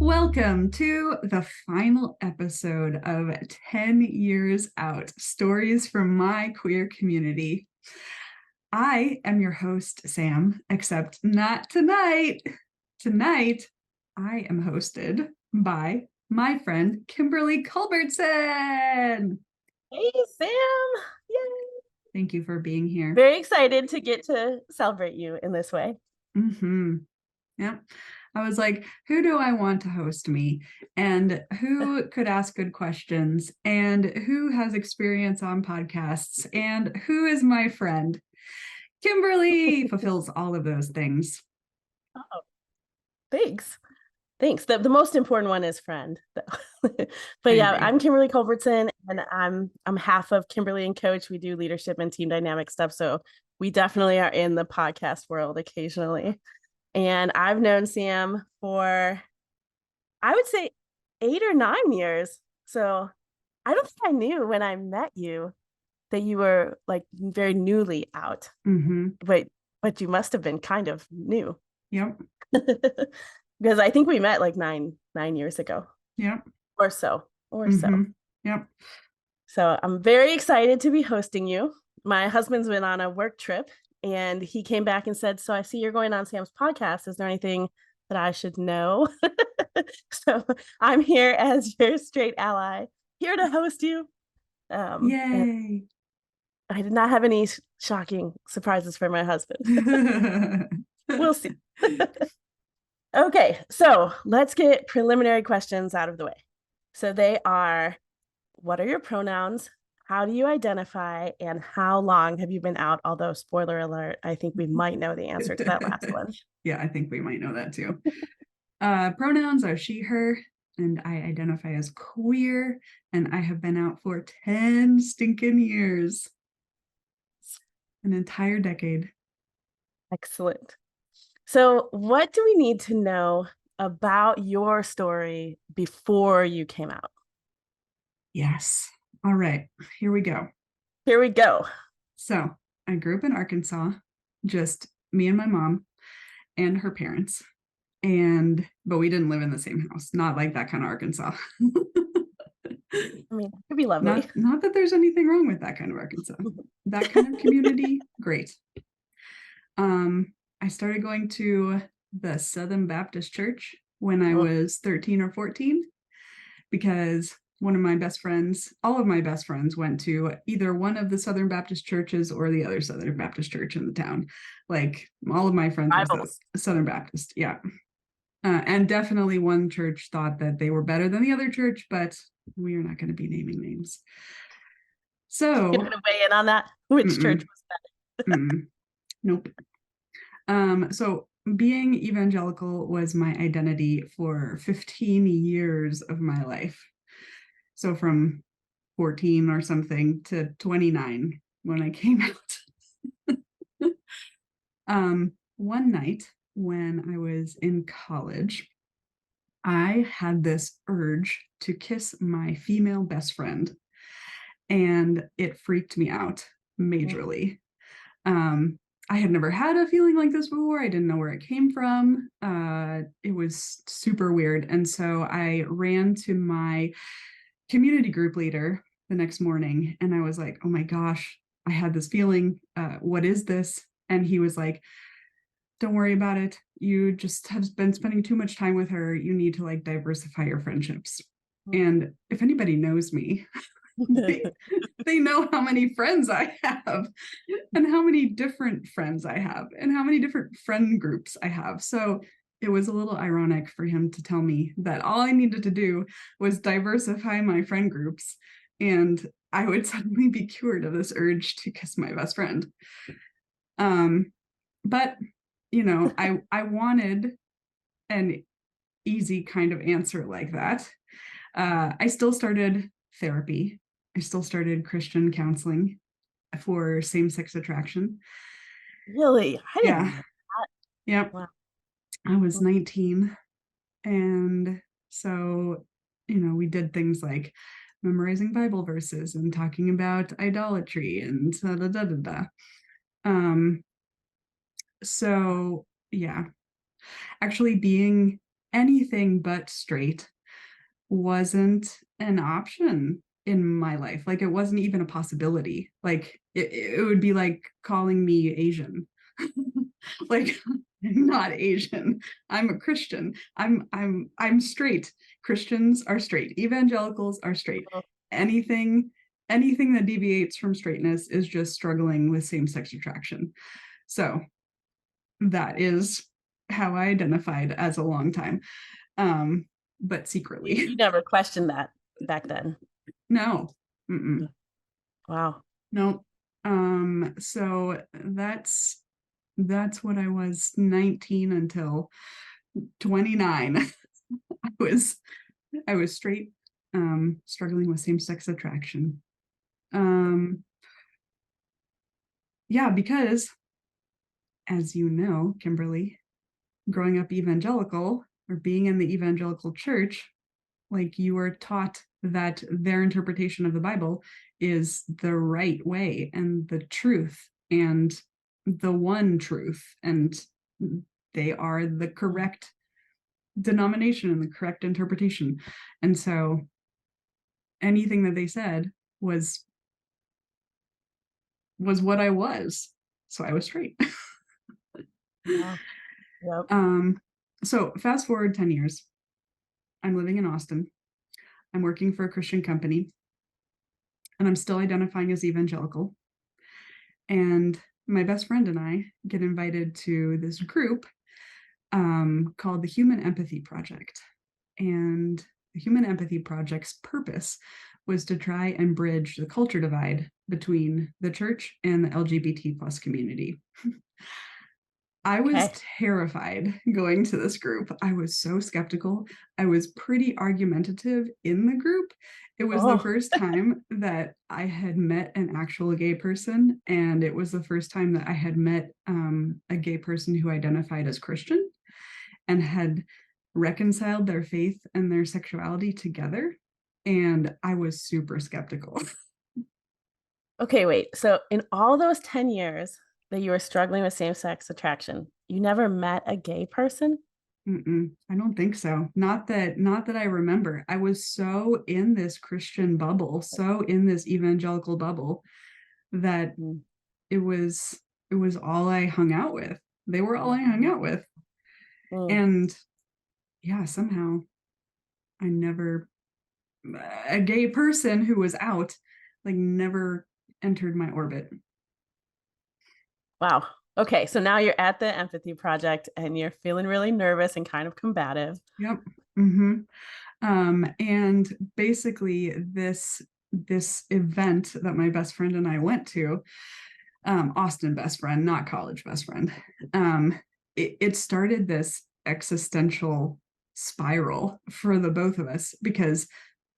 Welcome to the final episode of 10 Years Out, Stories from My Queer Community. I am your host, Sam, except not tonight. Tonight, I am hosted by my friend, Kimberly Culbertson. Hey, Sam. Yay. Thank you for being here. Very excited to get to celebrate you in this way. Yeah. I was like, who do I want to host me? And who could ask good questions? And who has experience on podcasts? And who is my friend? Kimberly fulfills all of those things. Oh, thanks. The most important one is friend. But yeah, I'm Kimberly Culbertson, and I'm half of Kimberly and Coach. We do leadership and team dynamic stuff. So we definitely are in the podcast world occasionally. And I've known Sam for, I would say, 8 or 9 years. So I don't think I knew when I met you that you were like very newly out. Mm-hmm. But you must have been kind of new. Yep. Because I think we met like nine years ago. Yep. Or so. Yep. So I'm very excited to be hosting you. My husband's been on a work trip and he came back and said, so I see you're going on Sam's podcast. Is there anything that I should know? So I'm here as your straight ally, here to host you. Yay. I did not have any shocking surprises for my husband. We'll see. Okay, so let's get preliminary questions out of the way. So they are, what are your pronouns? How do you identify? And how long have you been out? Although, spoiler alert, I think we might know the answer to that last one. Yeah, I think we might know that too. Pronouns are she, her, and I identify as queer, and I have been out for 10 stinking years. An entire decade. Excellent. So what do we need to know about your story before you came out? Yes. All right. Here we go. So I grew up in Arkansas, just me and my mom and her parents. But we didn't live in the same house. Not like that kind of Arkansas. I mean, it could be lovely. Not that there's anything wrong with that kind of Arkansas. That kind of community, great. I started going to the Southern Baptist Church when I was 13 or 14 because one of my best friends, all of my best friends went to either one of the Southern Baptist churches or the other Southern Baptist church in the town. Like all of my friends was the Southern Baptist. Yeah. And definitely one church thought that they were better than the other church, but we are not going to be naming names. So you're going to weigh in on that? Which church was better? Nope. So being evangelical was my identity for 15 years of my life. So from 14 or something to 29 when I came out. One night when I was in college, I had this urge to kiss my female best friend, and it freaked me out majorly. I had never had a feeling like this before. I didn't know where it came from. It was super weird. And so I ran to my community group leader the next morning and I was like, oh my gosh, I had this feeling. What is this? And he was like, don't worry about it. You just have been spending too much time with her. You need to like diversify your friendships. And if anybody knows me, they know how many friends I have and how many different friends I have and how many different friend groups I have. So it was a little ironic for him to tell me that all I needed to do was diversify my friend groups and I would suddenly be cured of this urge to kiss my best friend. But, you know, I wanted an easy kind of answer like that. I still started therapy. I still started Christian counseling for same-sex attraction. Really? I didn't know that. Yep. Wow. I was 19. And so, you know, we did things like memorizing Bible verses and talking about idolatry and da da da da da. Um, so yeah, actually being anything but straight wasn't an option in my life. Like it wasn't even a possibility. Like it would be like calling me Asian. Like I'm not Asian. I'm a Christian. I'm straight. Christians are straight. Evangelicals are straight. Anything anything that deviates from straightness is just struggling with same-sex attraction. So that is how I identified as a long time. But secretly. You never questioned that back then. No. Mm-mm. Wow. No. So that's what I was 19 until 29. I was I was straight, struggling with same-sex attraction. Um, yeah, because as you know, Kimberly, growing up evangelical or being in the evangelical church, like you were taught that their interpretation of the Bible is the right way and the truth and the one truth, and they are the correct denomination and the correct interpretation. And so anything that they said was what I was. So I was straight. Wow. Yep. So fast forward 10 years. I'm living in Austin. I'm working for a Christian company and I'm still identifying as evangelical. And my best friend and I get invited to this group called the Human Empathy Project. And the Human Empathy Project's purpose was to try and bridge the culture divide between the church and the LGBT plus community. I was Okay. terrified going to this group. I was so skeptical. I was pretty argumentative in the group. It was the Oh, first time that I had met an actual gay person, and it was the first time that I had met a gay person who identified as Christian and had reconciled their faith and their sexuality together. And I was super skeptical. okay. Wait. So, in all those 10 years that you were struggling with same sex attraction, you never met a gay person? I don't think so. Not that I remember. I was so in this Christian bubble, so in this evangelical bubble that Mm. it was it was all I hung out with. They were all I hung out with. Mm. And yeah, somehow I never a gay person who was out like never entered my orbit. Wow. Okay. So now you're at the empathy project and you're feeling really nervous and kind of combative. Yep. Mm-hmm. And basically this event that my best friend and I went to, Austin best friend, not college best friend, it started this existential spiral for the both of us because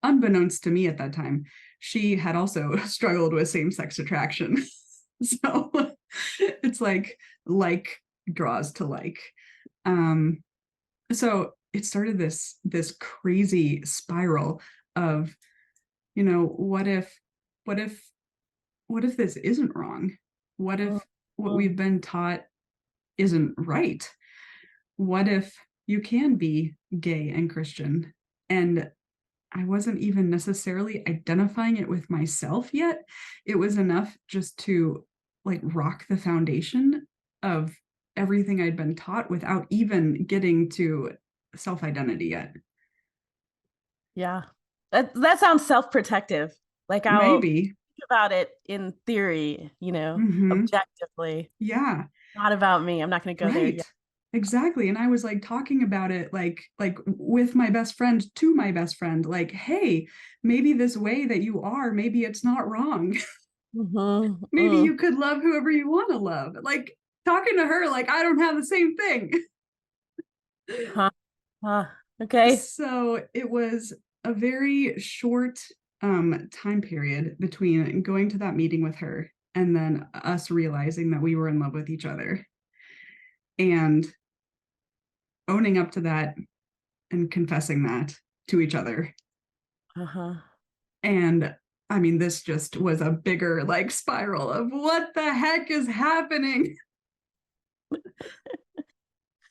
unbeknownst to me at that time, she had also struggled with same-sex attraction. So it's like draws to like. Um, so it started this crazy spiral of, what if what if what if this isn't wrong? What if what Mm. we've been taught isn't right? What if you can be gay and Christian? And I wasn't even necessarily identifying it with myself yet. It was enough just to like rock the foundation of everything I'd been taught without even getting to self identity yet. Yeah. That sounds self-protective. Like I'll Maybe. think about it in theory, Mm-hmm. objectively. Yeah. Not about me. I'm not going to go there Right. yet. Exactly. And I was like talking about it like with my best friend to my best friend, like, hey, maybe this way that you are, maybe it's not wrong. Mm-hmm. Maybe Mm. you could love whoever you want to love. Like talking to her, like I don't have the same thing. Huh. Huh. Okay. So it was a very short time period between going to that meeting with her and then us realizing that we were in love with each other and owning up to that and confessing that to each other. Uh-huh. And I mean, this just was a bigger like spiral of what the heck is happening.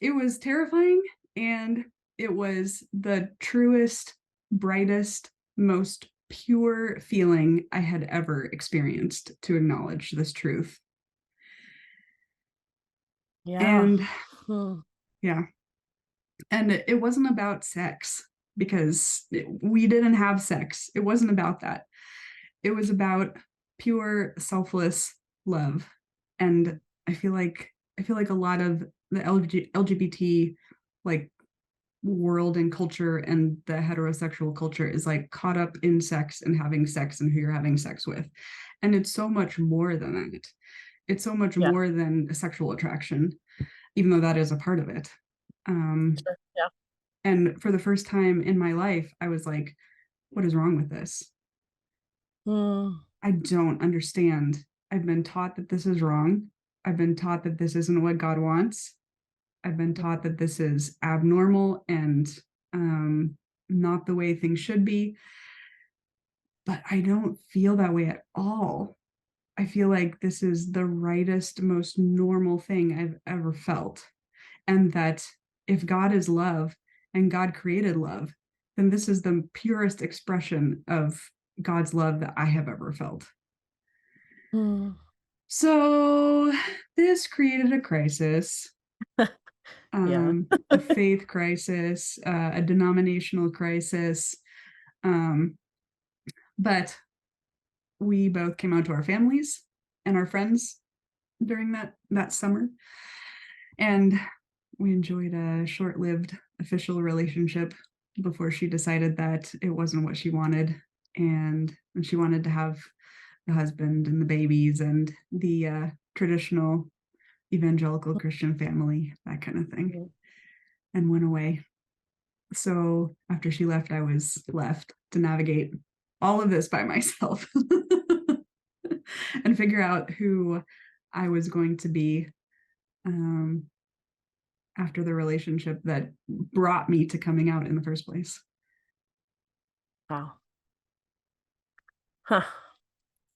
It was terrifying, and it was the truest, brightest, most pure feeling I had ever experienced to acknowledge this truth. Yeah. And Hmm. yeah, and it wasn't about sex because we didn't have sex. It wasn't about that. It was about pure, selfless love. And I feel like a lot of the LGBT like world and culture and the heterosexual culture is like caught up in sex and having sex and who you're having sex with. And it's so much more than that. It's so much Yeah. more than a sexual attraction, even though that is a part of it. Um, Sure. Yeah. and for the first time in my life, I was like, what is wrong with this? Hmm. I don't understand. I've been taught that this is wrong. I've been taught that this isn't what God wants. I've been taught that this is abnormal and um, not the way things should be. But I don't feel that way at all. I feel like this is the rightest, most normal thing I've ever felt. And that if God is love and God created love, then this is the purest expression of God's love that I have ever felt. Hmm. So this created a crisis, Yeah. a faith crisis, a denominational crisis. Um, but we both came out to our families and our friends during that summer, and we enjoyed a short-lived official relationship before she decided that it wasn't what she wanted, and she wanted to have the husband and the babies and the traditional evangelical Christian family, that kind of thing, Mhm. and went away. So after she left, I was left to navigate all of this by myself and figure out who I was going to be um, after the relationship that brought me to coming out in the first place. Wow. Huh.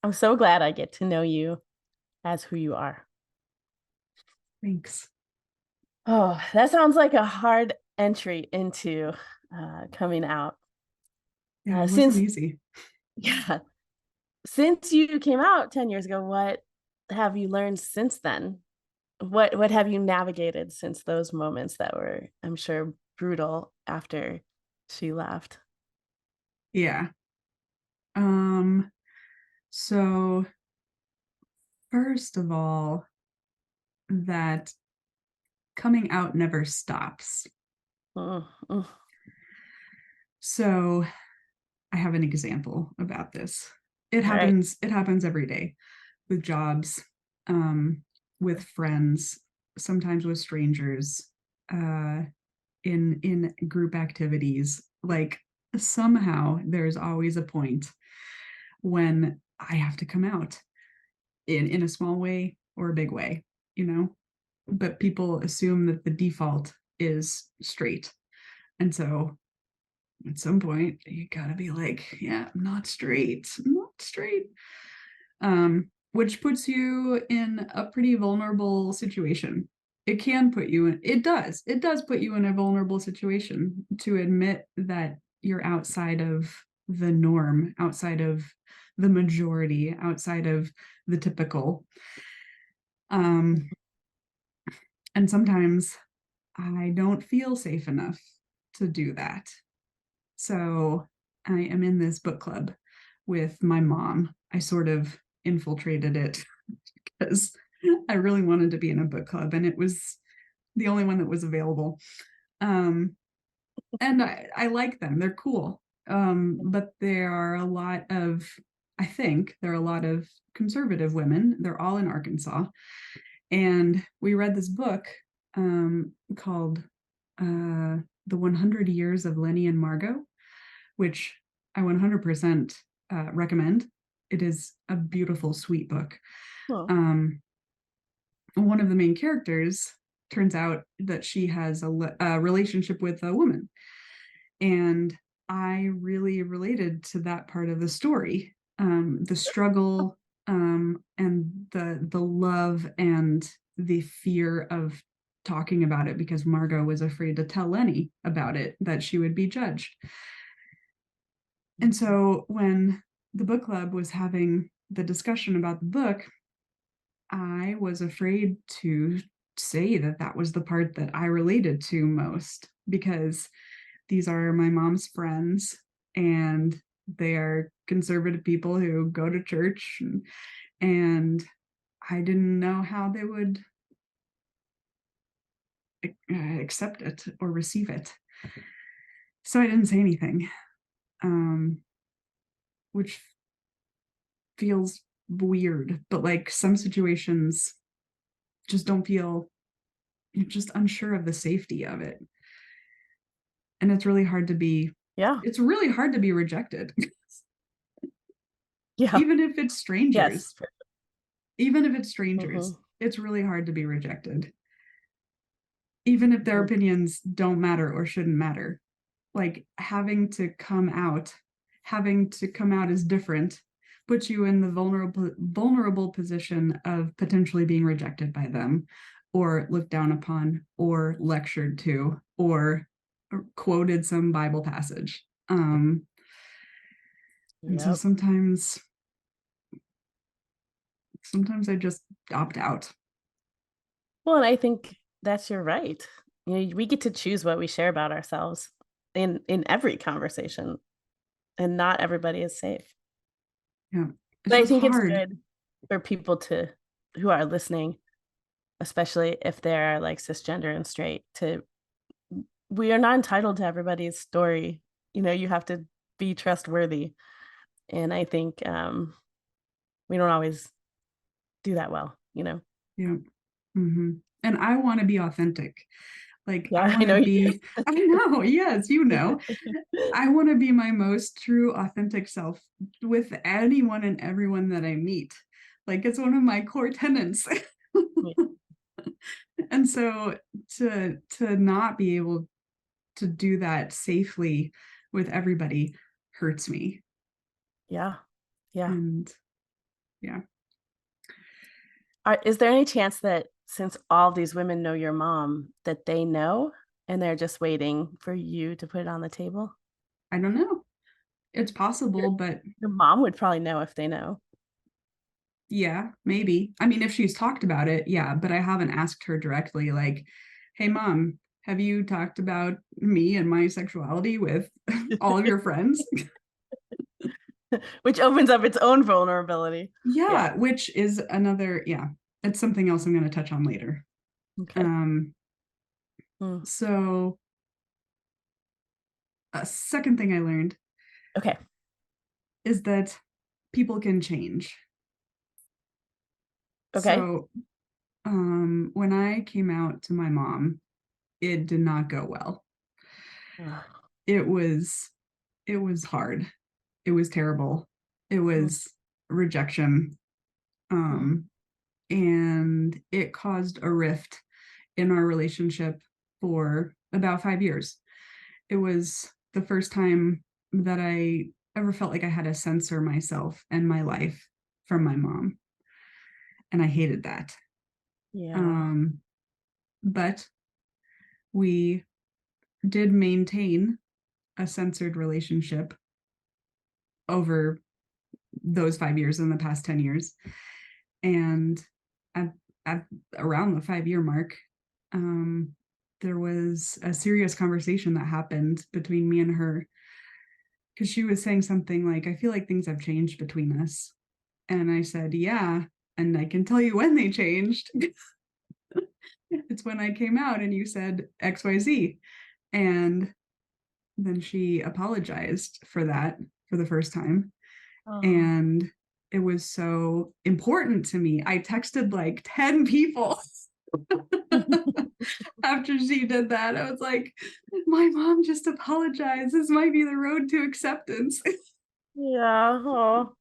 I'm so glad I get to know you as who you are. Thanks. Oh, that sounds like a hard entry into coming out. Yeah, it wasn't Since easy. yeah, since you came out 10 years ago, what have you learned since then? What have you navigated since those moments that were, I'm sure, brutal after she left? Yeah. Um, so first of all, that coming out never stops. Mm, mm, So I have an example about this. It all right. happens, it happens every day with jobs, um, with friends, sometimes with strangers, uh, in group activities. Like somehow there's always a point when I have to come out in a small way or a big way, you know. But people assume that the default is straight, and so at some point you gotta be like, yeah, I'm not straight, I'm not straight. Which puts you in a pretty vulnerable situation. It can put you in, it does put you in a vulnerable situation to admit that you're outside of the norm, outside of the majority, outside of the typical. Um, and sometimes I don't feel safe enough to do that. So I am in this book club with my mom. I sort of infiltrated it because I really wanted to be in a book club, and it was the only one that was available. Um, and I like them, they're cool. But there are a lot of, I think, there are a lot of conservative women. They're all in Arkansas. And we read this book called The 100 Years of Lenny and Margot, which I 100% recommend. It is a beautiful, sweet book. Oh, Um, One of the main characters turns out that she has a relationship with a woman, and I really related to that part of the story, the struggle, and the love and the fear of talking about it because Margot was afraid to tell Lenny about it, that she would be judged. And so when the book club was having the discussion about the book, I was afraid to say that that was the part that I related to most because these are my mom's friends and they are conservative people who go to church, and I didn't know how they would accept it or receive it. So I didn't say anything, which feels weird, but like some situations just don't feel, you're just unsure of the safety of it. And it's really hard to be, Yeah. it's really hard to be rejected. Yeah. Even if it's Yes. strangers, even if it's Mm-hmm. strangers, it's really hard to be rejected. Even if their opinions don't matter or shouldn't matter. Like having to come out as different puts you in the vulnerable position of potentially being rejected by them or looked down upon or lectured to or quoted some Bible passage. And so Yep. sometimes I just opt out. Well, and I think that's your right. You know, we get to choose what we share about ourselves in every conversation, and not everybody is safe. Yeah, it's But I just think it's hard. good for people to who are listening, especially if they're like cisgender and straight, to we are not entitled to everybody's story. You know, you have to be trustworthy. And I think we don't always do that well, you know. Yeah. Mm-hmm. And I want to be authentic. Like, I Yeah, I want to know you be, I know, yes, you know, do. I want to be my most true, authentic self with anyone and everyone that I meet. Like, it's one of my core tenets. And so to not be able to do that safely with everybody hurts me. Yeah. Yeah. And yeah, Is there any chance that since all of these women know your mom, that they know and they're just waiting for you to put it on the table? I don't know. It's Your, possible, but your mom would probably know if they know. yeah, maybe. I mean, if she's talked about it, yeah, but I haven't asked her directly, like, hey, mom, have you talked about me and my sexuality with all of your friends? Which opens up its own vulnerability. Yeah. Yeah, which is another, yeah, it's something else I'm going to touch on later. Okay. Um, Mm. so, a second thing I learned Okay. is that people can change. Okay. So, when I came out to my mom, it did not go well. Ugh. It was it was hard. It was terrible. It Mm, was rejection. mm, Um, and it caused a rift in our relationship for about 5 years. It was the first time that I ever felt like I had to censor myself and my life from my mom. And I hated that. yeah. Um, but we did maintain a censored relationship over those 5 years in the past 10 years. And at, at around the 5 year mark, um, there was a serious conversation that happened between me and her because she was saying something like, I feel like things have changed between us. And I said, yeah. And I can tell you when they changed. It's when I came out and you said XYZ. And then she apologized for that for the first time. Oh. And it was so important to me. I texted like 10 people after she did that. I was like, my mom just apologized. This might be the road to acceptance. Yeah. Oh.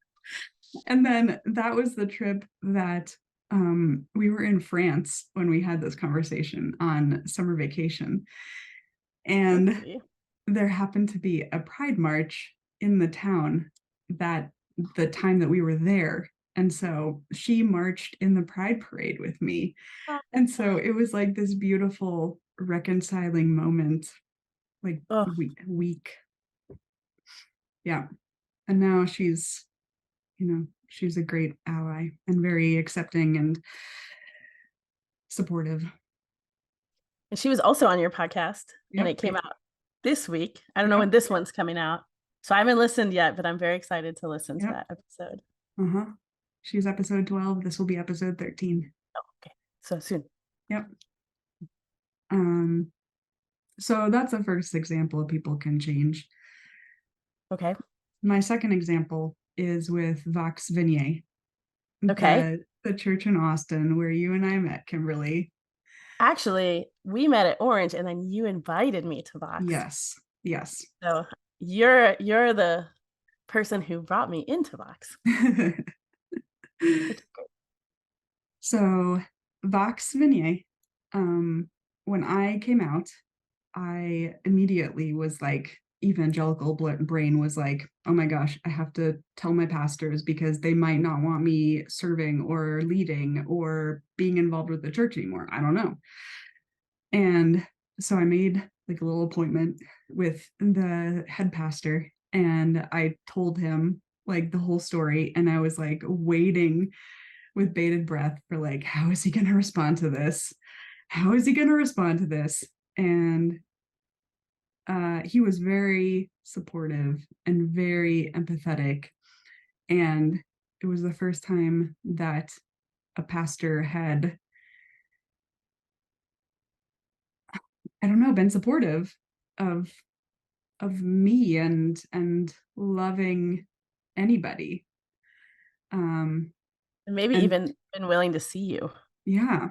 And then that was the trip that we were in France when we had this conversation on summer vacation. And Fancy. there happened to be a pride march in the town that the time that we were there. And so she marched in the pride parade with me. And so it was like this beautiful reconciling moment, like Oh, week. Yeah. And now she's a great ally and very accepting and supportive. and she was also on your podcast, and Yep. it came out this week. I don't know Yep. when this one's coming out, so I haven't listened yet, but I'm very excited to listen to Yep. that episode. Uh-huh. She's episode 12. This will be episode 13. Oh, okay, so soon. Yep. Um, so that's the first example of people can change. Okay. My second example is with Vox Vignette, Okay. the church in Austin where you and I met, Kimberly. Actually, we met at Orange, and then you invited me to Vox. Yes. Yes. So you're the person who brought me into Vox. So Vox Vignette, when I came out, I immediately was like, evangelical brain was like, oh my gosh, I have to tell my pastors because they might not want me serving or leading or being involved with the church anymore. I don't know. And so I made like a little appointment with the head pastor and I told him like the whole story. And I was like waiting with bated breath for like, how is he going to respond to this? How is he going to respond to this? And he was very supportive and very empathetic. And it was the first time that a pastor had, I don't know, been supportive of me and loving anybody. And maybe And even been willing to see you, yeah,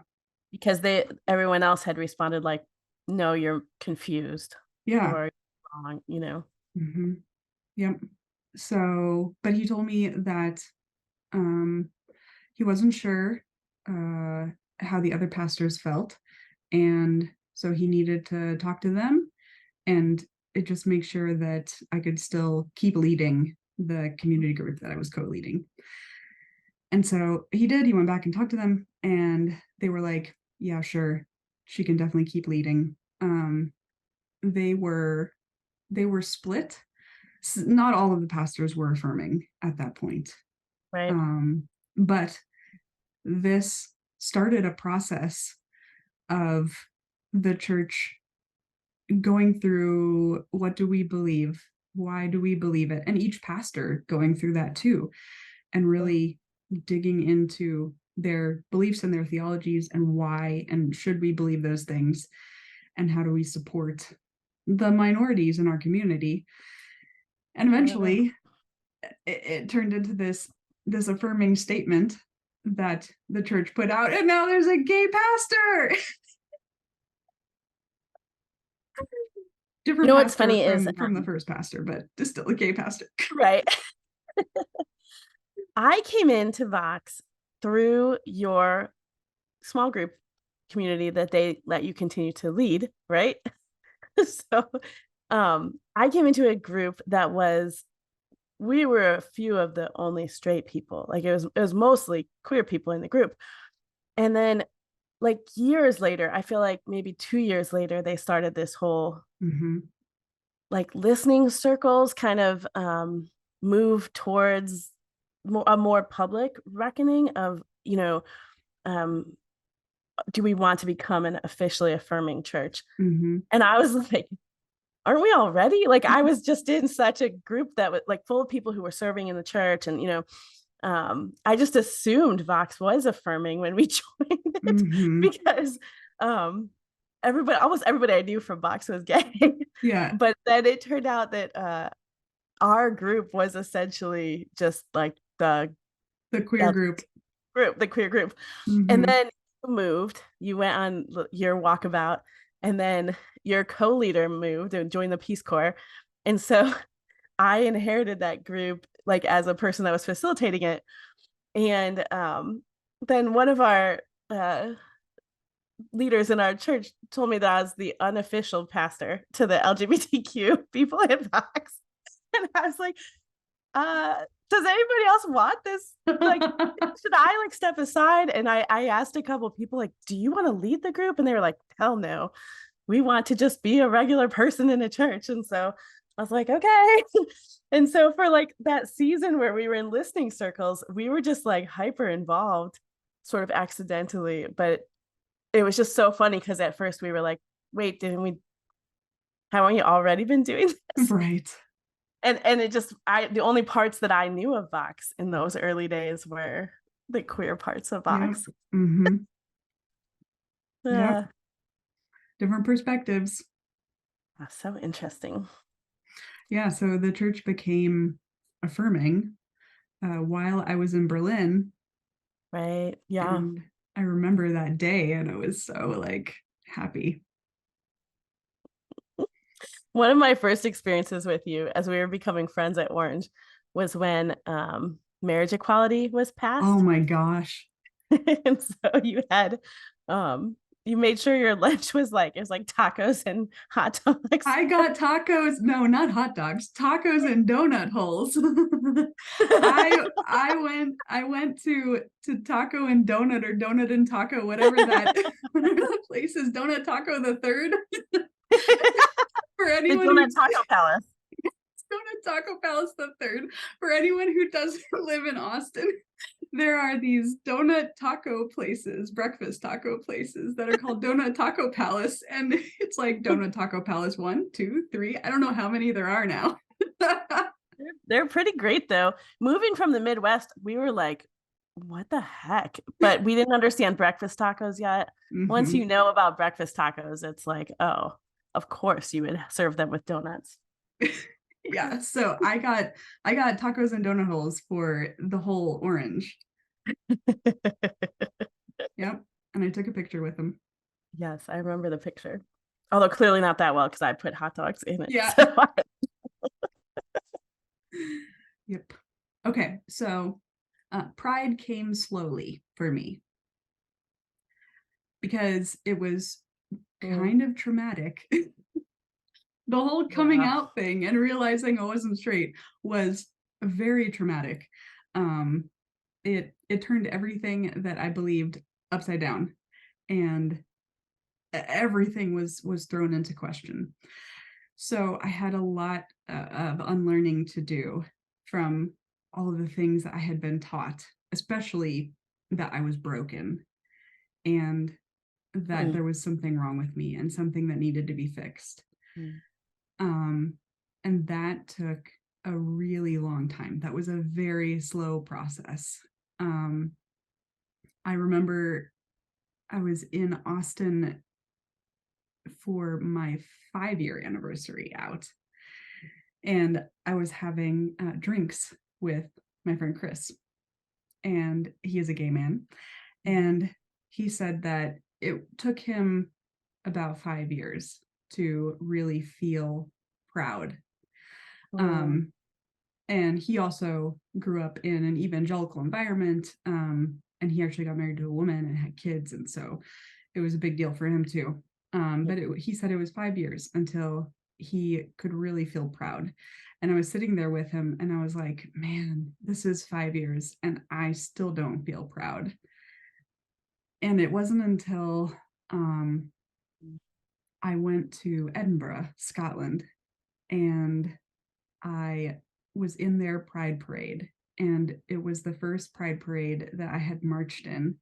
because everyone else had responded like, no, you're confused yeah. or wrong. Mm-hmm. Yep. So, but he told me that um, he wasn't sure uh, how the other pastors felt. And so he needed to talk to them and it just makes sure that I could still keep leading the community group that I was co-leading. And so he did. He went back and talked to them, and they were like, "Yeah, sure, she can definitely keep leading." They were split. Not all of the pastors were affirming at that point, Right. um, but this started a process of the church going through what do we believe, why do we believe it, and each pastor going through that too, and really digging into their beliefs and their theologies and why and should we believe those things and how do we support the minorities in our community. And eventually it turned into this affirming statement that the church put out, and now there's a gay pastor. You Different know what's pastor funny is from the first pastor, but still a gay pastor. right. I came into Vox through your small group community that they let you continue to lead, right? So I came into a group that we were a few of the only straight people. Like it was mostly queer people in the group. And then like years later, I feel like maybe 2 years later, they started this whole Mm-hmm. like listening circles kind of move towards a more public reckoning of, um, do we want to become an officially affirming church? Mm-hmm. And I was like, aren't we already? Like I was just in such a group that was like full of people who were serving in the church. And, I just assumed Vox was affirming when we joined it Mm-hmm. because almost everybody I knew from Vox was gay. Yeah, But then it turned out that our group was essentially just like the queer group. the queer group. And Mm-hmm. then you moved, you went on your walkabout, and then your co-leader moved and joined the Peace Corps. And so I inherited that group like as a person that was facilitating it. And then one of our leaders in our church told me that I was the unofficial pastor to the LGBTQ people in Vox. And I was like, does anybody else want this? Like, should I like step aside? And I asked a couple of people, like, do you want to lead the group? And they were like, hell no. We want to just be a regular person in a church. And so I was like, okay. And so for like that season where we were in listening circles, we were just like hyper involved, sort of accidentally. But it was just so funny because at first we were like, wait, haven't we already been doing this? Right. And it just the only parts that I knew of Vox in those early days were the queer parts of Yep. Vox. Mm-hmm. Uh, Yep. Different perspectives. so interesting. Yeah. So the church became affirming while I was in Berlin. Right. Yeah. And I remember that day and I was so like happy. One of my first experiences with you as we were becoming friends at Orange was when marriage equality was Oh passed. my gosh. And so you made sure your lunch was like, it was like tacos and hot dogs. I got tacos, no, not hot dogs, tacos and donut holes. I went to Taco and Donut or Donut and Taco, whatever that place is, Donut Taco the Third. For The anyone who Donut Taco Palace. Donut Taco Palace the Third. For anyone who doesn't live in Austin, there are these donut taco places, breakfast taco places that are called Donut Taco Palace. And it's like Donut Taco Palace 1, 2, 3. I don't know how many there are now. They're pretty great though. Moving from the Midwest, we were like, what the heck? But we didn't understand breakfast tacos yet. Once you Mm-hmm. know about breakfast tacos, it's like, oh, of course you would serve them with donuts. Yeah, so I got tacos and donut holes for the whole Orange. Yep, and I took a picture with them. Yes, I remember the picture. Although clearly not that well because I put hot dogs in it. Yeah. So Yep. Okay, so pride came slowly for me because it was kind of traumatic. The whole coming yeah. out thing and realizing I wasn't straight was very traumatic. Um, it turned everything that I believed upside down, and everything was thrown into question. So I had a lot of unlearning to do from all of the things that I had been taught, especially that I was broken and that Mm. there was something wrong with me and something that needed to be fixed. Mm. Um, and that took a really long time. That was a very slow process. I remember I was in Austin for my 5-year anniversary out, and I was having drinks with my friend Chris, and he is a gay man. And he said that it took him about 5 years to really feel proud. Mm. Um, and he also grew up in an evangelical environment, and he actually got married to a woman and had kids, and so it was a big deal for him too. But he said it was 5 years until he could really feel proud. And I was sitting there with him and I was like, man, this is 5 years and I still don't feel proud. And it wasn't until I went to Edinburgh, Scotland, and I was in their pride parade. And it was the first pride parade that I had marched in.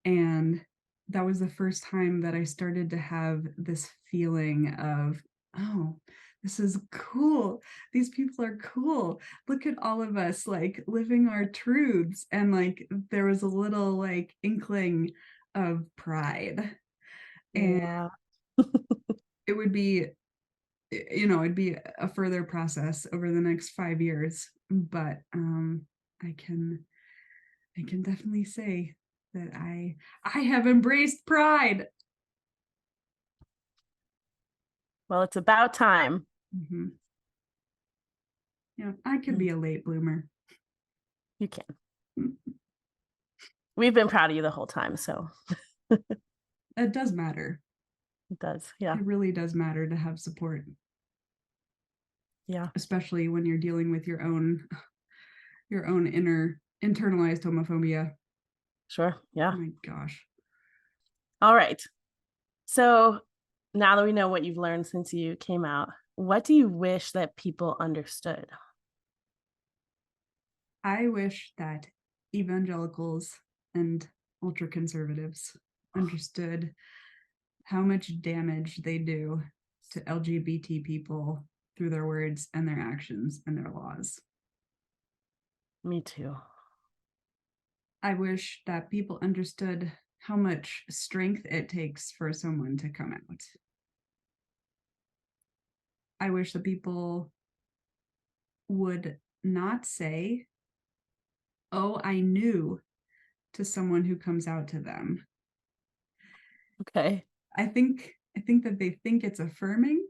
And that was the first time that I started to have this feeling of, oh, this is cool. These people are cool. Look at all of us like living our truths. And like there was a little like inkling of pride. And Yeah. it would be, it'd be a further process over the next 5 years. But I can definitely say that I have embraced pride. Well, it's about time. Mm-hmm. Yeah, I could be a late bloomer. You can. We've been proud of you the whole time. So it does matter. It does. Yeah. It really does matter to have support, Yeah. especially when you're dealing with your own inner internalized homophobia. Sure. Oh Yeah. my gosh. All right. So now that we know what you've learned since you came out, what do you wish that people understood? I wish that evangelicals and ultra conservatives understood how much damage they do to LGBT people through their words and their actions and their laws. Me too. I wish that people understood how much strength it takes for someone to come out. I wish that people would not say, "Oh, I knew," to someone who comes out to them. Okay. I think that they think it's affirming,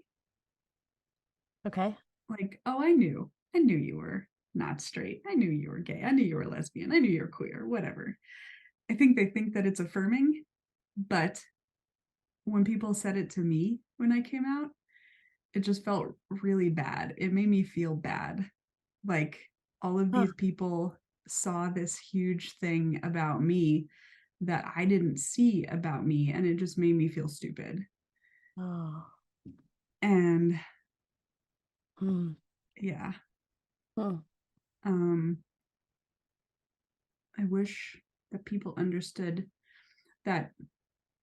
Okay. like, "Oh, I knew you were not straight. I knew you were gay. I knew you were lesbian. I knew you were queer, whatever." I think they think that it's affirming, but when people said it to me when I came out, it just felt really bad. It made me feel bad. Like all of Huh. these people saw this huge thing about me that I didn't see about me, and it just made me feel stupid. Oh. And Hmm. yeah, Hmm. um, I wish that people understood that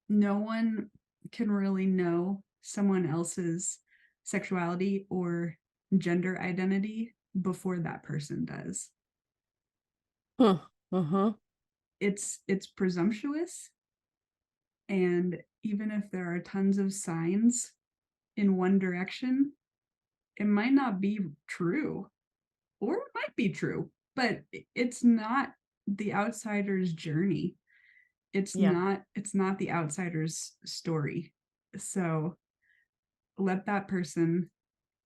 no one can really know someone else's sexuality or gender identity before that person does. Hmm. Mm-hmm. It's presumptuous, and even if there are tons of signs in one direction, it might not be true, or it might be true, but it's not the outsider's journey. Yeah. It's not the outsider's story. So let that person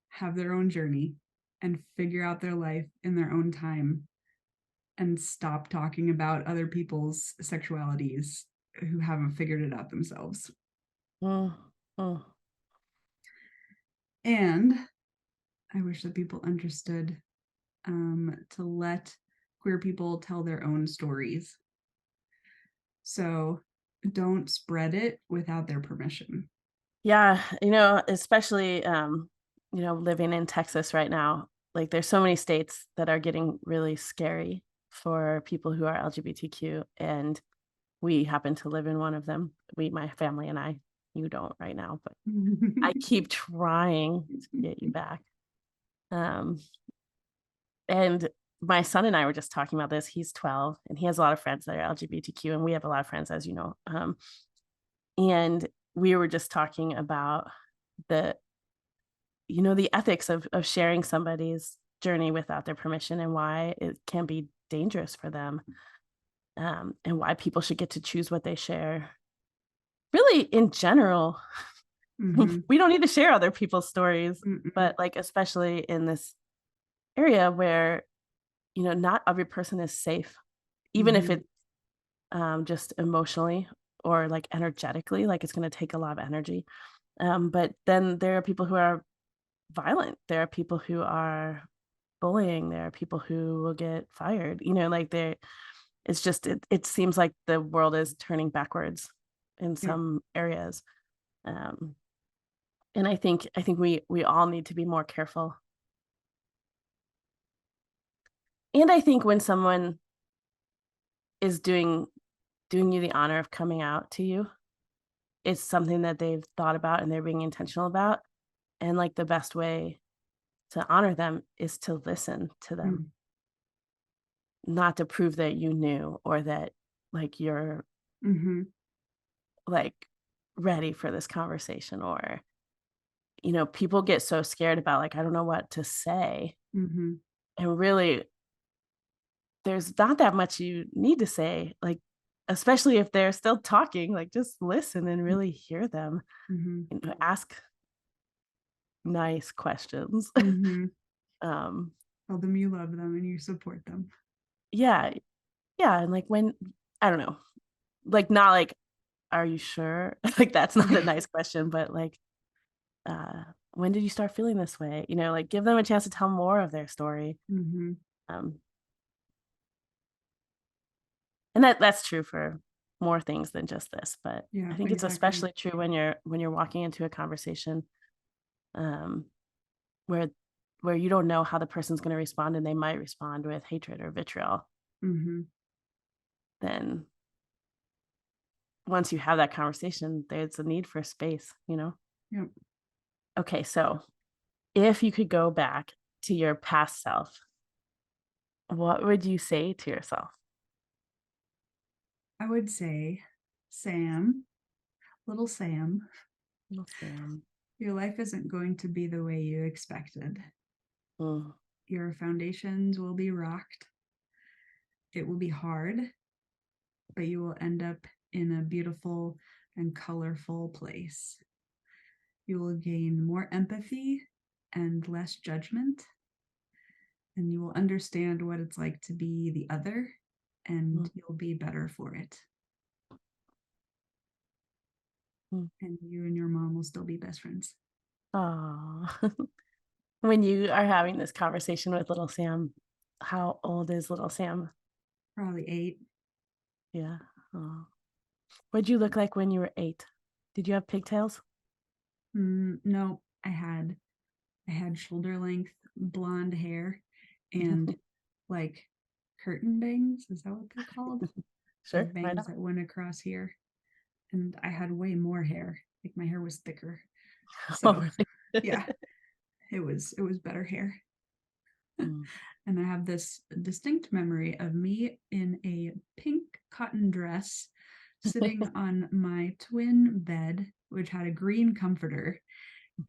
have their own journey and figure out their life in their own time, and stop talking about other people's sexualities who haven't figured it out themselves. Hmm. Hmm. And I wish that people understood, to let queer people tell their own stories. So don't spread it without their permission. Yeah. Especially living in Texas right now, like there's so many states that are getting really scary for people who are LGBTQ. And we happen to live in one of them. My family and I, you don't right now, but I keep trying to get you back. Um, and my son and I were just talking about this. He's 12 and he has a lot of friends that are LGBTQ, and we have a lot of friends, as you know. And we were just talking about the, the ethics of sharing somebody's journey without their permission, and why it can be dangerous for them, and why people should get to choose what they share. Really, in general, Mm-hmm. we don't need to share other people's stories, Mm-mm. but like especially in this area where not every person is safe, even if Mm-hmm. it's just emotionally or like energetically, like it's going to take a lot of energy. But then there are people who are violent, there are people who are bullying, there are people who will get fired, like they it's just it seems like the world is turning backwards in Yep. some areas. um and I think we all need to be more careful. And I think when someone is doing you the honor of coming out to you, it's something that they've thought about and they're being intentional about. And like the best way to honor them is to listen to them, not to prove that you knew or that like you're Mm-hmm. like ready for this conversation. Or people get so scared about like, I don't know what to say. Mm-hmm. And really, there's not that much you need to say, like, especially if they're still talking, like just listen and really hear them. Mm-hmm. Ask nice questions. Mm-hmm. um Tell them you love them and you support them. yeah, yeah. And like when, I don't know, like not like are you sure? Like, that's not a nice question, but like, when did you start feeling this way? Like, give them a chance to tell more of their story. Mm-hmm. Um, and that's true for more things than just this, but Yeah, I think it's exactly. especially true when you're walking into a conversation, um, where you don't know how the person's going to respond, and they might respond with hatred or vitriol. Mm-hmm. Then once you have that conversation, there's a need for space. Yep. Okay, so if you could go back to your past self, what would you say to yourself? I would say, Sam, little Sam, Little Sam. your life isn't going to be the way you expected. Mm, Your foundations will be rocked. It will be hard, but you will end up in a beautiful and colorful place. You will gain more empathy and less judgment, and you will understand what it's like to be the other, and mm, you'll be better for it. mm. And you and your mom will still be best friends. Aw. When you are having this conversation with little Sam, how old is little Sam? Probably 8. Yeah. Aw. What'd you look like when you were 8? Did you have pigtails? No, I had shoulder length blonde hair and like curtain bangs. Is that what they're called? Like Sure, why bangs not? that went across here. And I had way more hair. Like my hair was thicker. Oh, So really? yeah, it was better hair. Mm. And I have this distinct memory of me in a pink cotton dress sitting on my twin bed, which had a green comforter,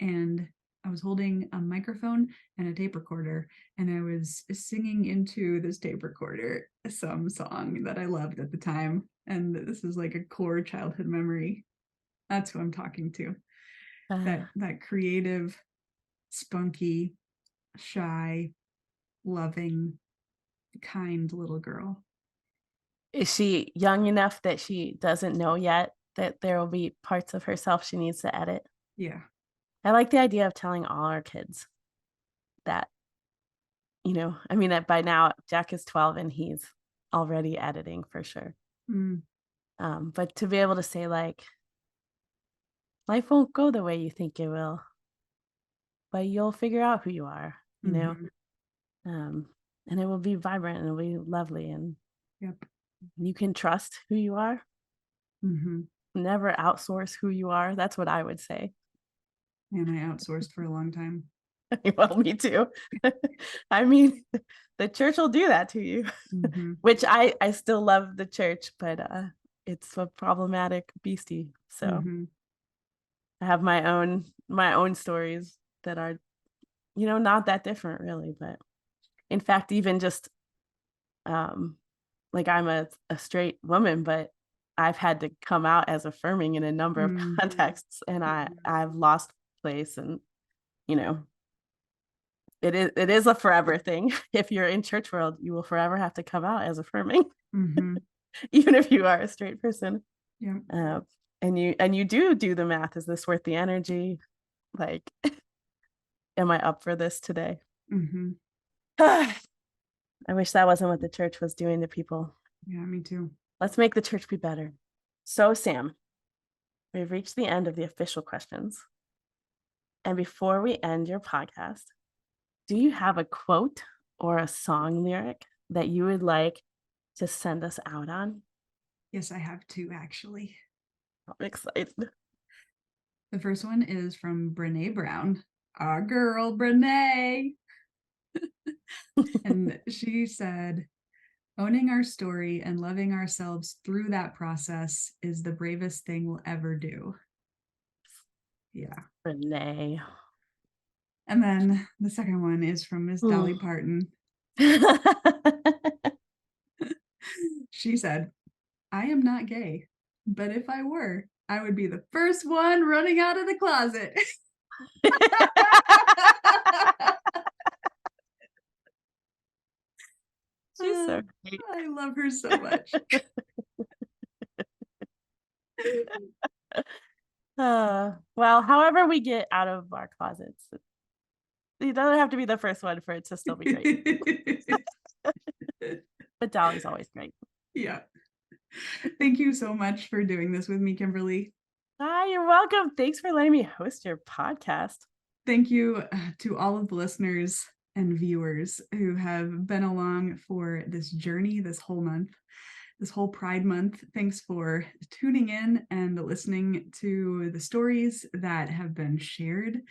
and I was holding a microphone and a tape recorder, and I was singing into this tape recorder some song that I loved at the time. And this is like a core childhood memory. That's who I'm talking to. Uh, That creative, spunky, shy, loving, kind little girl. is she young enough that she doesn't know yet that there will be parts of herself she needs to edit? Yeah. I like the idea of telling all our kids that, I mean, that by now Jack is 12 and he's already editing for sure. Mm, But to be able to say, like, life won't go the way you think it will, but you'll figure out who you are. mm-hmm. Um, and it will be vibrant and it'll be lovely, and Yep. you can trust who you are. Mm-hmm. Never outsource who you are. That's what I would say. And I outsourced for a long time. Well, me too. I mean, the church will do that to you, Mm-hmm. which I still love the church, but it's a problematic beastie. So Mm-hmm. I have my own stories that are, not that different really, but in fact, even just um like, I'm a straight woman, but I've had to come out as affirming in a number of Mm-hmm. contexts, and I've lost place, and you know it is a forever thing. If you're in church world, you will forever have to come out as affirming, Mm-hmm. even if you are a straight person. Yep. uh, and you do the math. Is this worth the energy? Like, am I up for this today? Mm-hmm. I wish that wasn't what the church was doing to people. Yeah, me too. Let's make the church be better. So, Sam, we've reached the end of the official questions. And before we end your podcast, do you have a quote or a song lyric that you would like to send us out on? Yes, I have 2 actually. I'm excited. The first one is from Brene Brown, our girl Brene. And she said, owning our story and loving ourselves through that process is the bravest thing we'll ever do. Yeah. Renee. And then the second one is from Miss Dolly Parton. She said, I am not gay, but if I were, I would be the first one running out of the closet. She's so great. I love her so much. Well, however we get out of our closets, it doesn't have to be the first one for it to still be great. But Dolly's always great. Yeah. Thank you so much for doing this with me, Kimberly. Hi, you're welcome. Thanks for letting me host your podcast. Thank you to all of the listeners and viewers who have been along for this journey this whole month, this whole Pride Month. Thanks for tuning in and listening to the stories that have been shared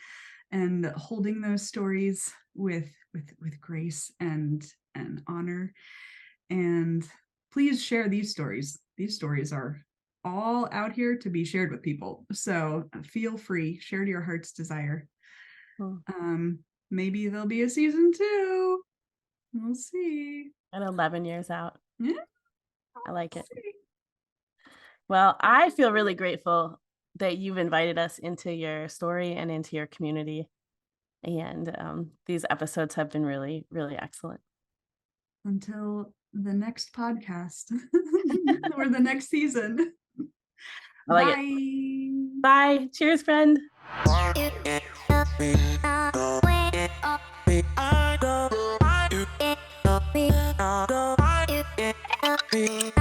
and holding those stories with grace and honor. And please share these stories. These stories are all out here to be shared with people. So feel free, share to your heart's desire. Maybe there'll be a season 2. We'll see. And 11 years out. Yeah. I like it. Well, I feel really grateful that you've invited us into your story and into your community. And these episodes have been really, really excellent. Until the next podcast or the next season. I like it. Bye. Cheers, friend. I go.